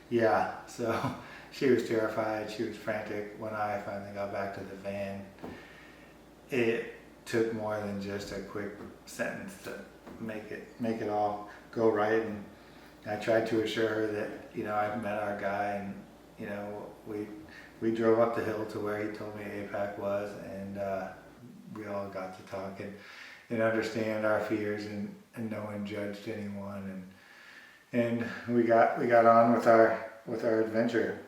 Yeah, so she was terrified. She was frantic. When I finally got back to the van, it took more than just a quick sentence to make it all go right. And I tried to assure her that I've met our guy, and we drove up the hill to where he told me APAC was, and we all got to talk and understand our fears, and no one judged anyone, and we got on with our adventure.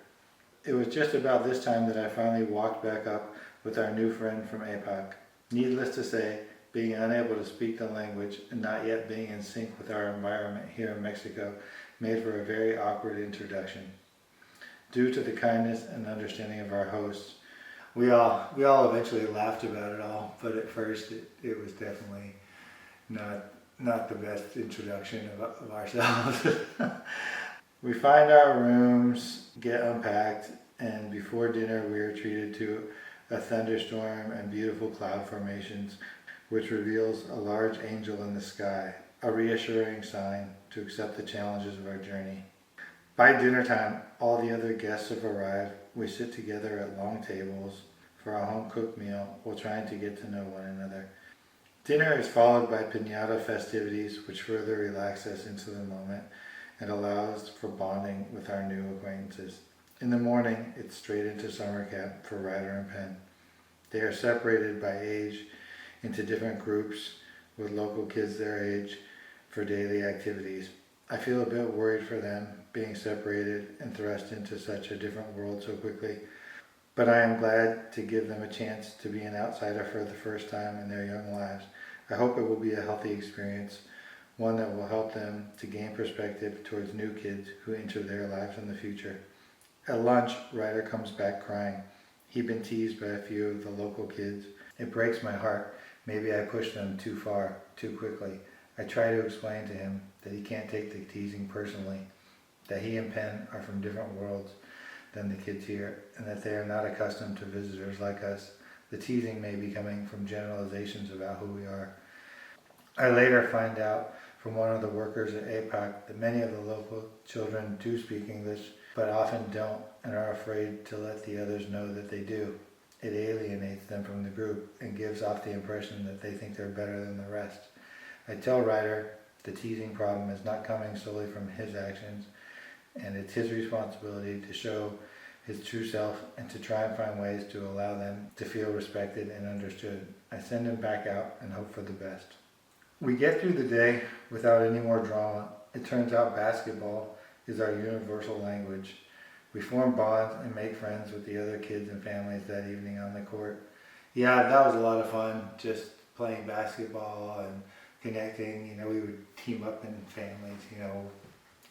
It was just about this time that I finally walked back up with our new friend from APAC. Needless to say, being unable to speak the language and not yet being in sync with our environment here in Mexico made for a very awkward introduction. Due to the kindness and understanding of our hosts, we all eventually laughed about it all, but at first it was definitely not the best introduction of ourselves. We find our rooms, get unpacked, and before dinner we are treated to a thunderstorm and beautiful cloud formations, which reveals a large angel in the sky, a reassuring sign to accept the challenges of our journey. By dinner time, all the other guests have arrived. We sit together at long tables for a home-cooked meal while trying to get to know one another. Dinner is followed by piñata festivities, which further relax us into the moment and allows for bonding with our new acquaintances. In the morning, it's straight into summer camp for Ryder and Penn. They are separated by age into different groups with local kids their age for daily activities. I feel a bit worried for them being separated and thrust into such a different world so quickly, but I am glad to give them a chance to be an outsider for the first time in their young lives. I hope it will be a healthy experience, one that will help them to gain perspective towards new kids who enter their lives in the future. At lunch, Ryder comes back crying. He'd been teased by a few of the local kids. It breaks my heart. Maybe I pushed them too far, too quickly. I try to explain to him that he can't take the teasing personally, that he and Penn are from different worlds than the kids here, and that they are not accustomed to visitors like us. The teasing may be coming from generalizations about who we are. I later find out from one of the workers at APAC that many of the local children do speak English, but often don't and are afraid to let the others know that they do. It alienates them from the group and gives off the impression that they think they're better than the rest. I tell Ryder the teasing problem is not coming solely from his actions, and it's his responsibility to show his true self and to try and find ways to allow them to feel respected and understood. I send him back out and hope for the best. We get through the day without any more drama. It turns out basketball is our universal language. We form bonds and make friends with the other kids and families that evening on the court. Yeah, that was a lot of fun, just playing basketball and connecting. We would team up in families,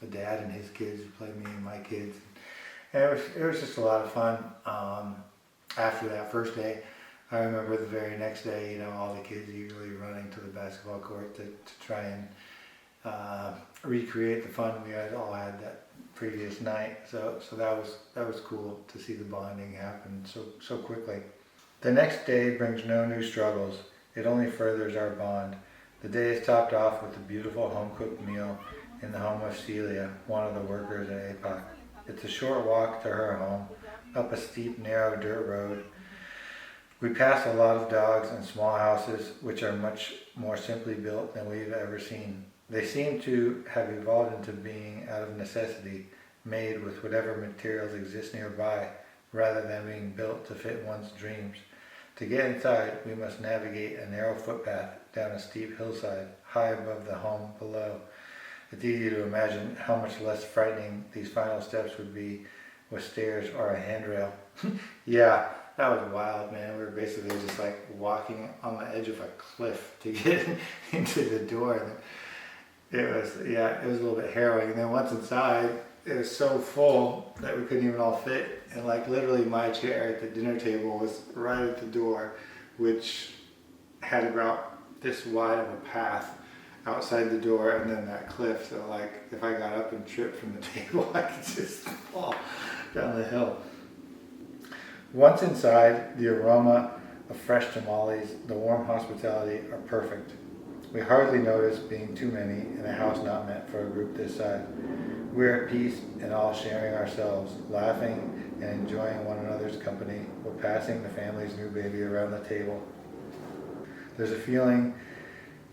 a dad and his kids would play me and my kids. And it was just a lot of fun. After that first day, I remember the very next day, all the kids eagerly running to the basketball court to try and recreate the fun we had all had that previous night. So that was cool to see the bonding happen so quickly. The next day brings no new struggles. It only furthers our bond. The day is topped off with a beautiful home-cooked meal in the home of Celia, one of the workers at APAC. It's a short walk to her home, up a steep, narrow dirt road. We pass a lot of dogs and small houses, which are much more simply built than we've ever seen. They seem to have evolved into being out of necessity, made with whatever materials exist nearby, rather than being built to fit one's dreams. To get inside, we must navigate a narrow footpath down a steep hillside, high above the home below. It's easy to imagine how much less frightening these final steps would be with stairs or a handrail. Yeah, that was wild, man. We were basically just like walking on the edge of a cliff to get into the door. It was a little bit harrowing. And then once inside, it was so full that we couldn't even all fit. And like literally my chair at the dinner table was right at the door, which had about this wide of a path outside the door and then that cliff. So like if I got up and tripped from the table, I could just fall down the hill. Once inside, the aroma of fresh tamales, the warm hospitality are perfect. We hardly notice being too many in a house not meant for a group this size. We're at peace and all sharing ourselves, laughing and enjoying one another's company. We're passing the family's new baby around the table. There's a feeling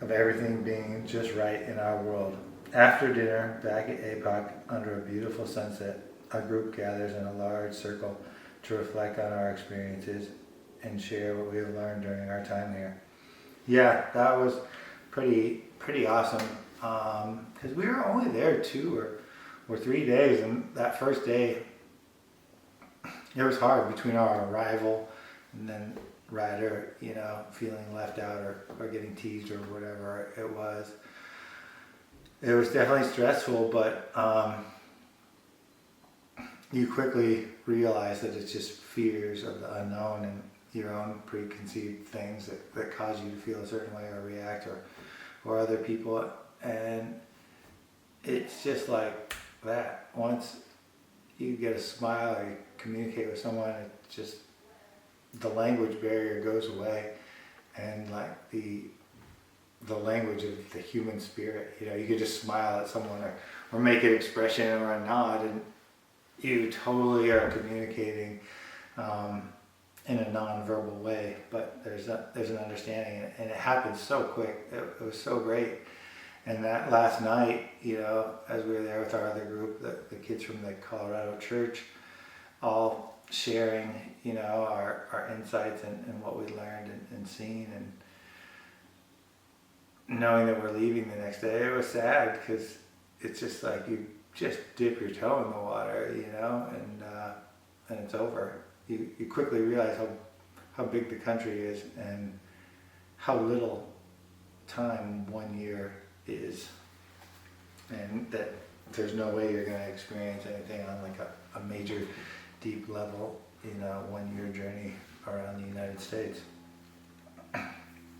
of everything being just right in our world. After dinner, back at HEPAC, under a beautiful sunset, a group gathers in a large circle to reflect on our experiences and share what we have learned during our time here. Yeah, that was pretty awesome. Because we were only there 2 or 3 days, and that first day, it was hard between our arrival and then Ryder, feeling left out or getting teased or whatever it was. It was definitely stressful, but you quickly realize that it's just fears of the unknown and your own preconceived things that cause you to feel a certain way or react or other people. And it's just like that. Once you get a smile or you communicate with someone, it just, the language barrier goes away, and like the language of the human spirit, you could just smile at someone or make an expression or a nod, and you totally are communicating in a non-verbal way, but there's an understanding, and it happened so quick. It was so great. And that last night, as we were there with our other group, the kids from the Colorado church, all sharing, our insights and what we learned and seen, and knowing that we're leaving the next day, it was sad because it's just like you just dip your toe in the water, and it's over. You quickly realize how big the country is and how little time 1 year is, and that there's no way you're going to experience anything on like a major deep level 1 year journey around the United States.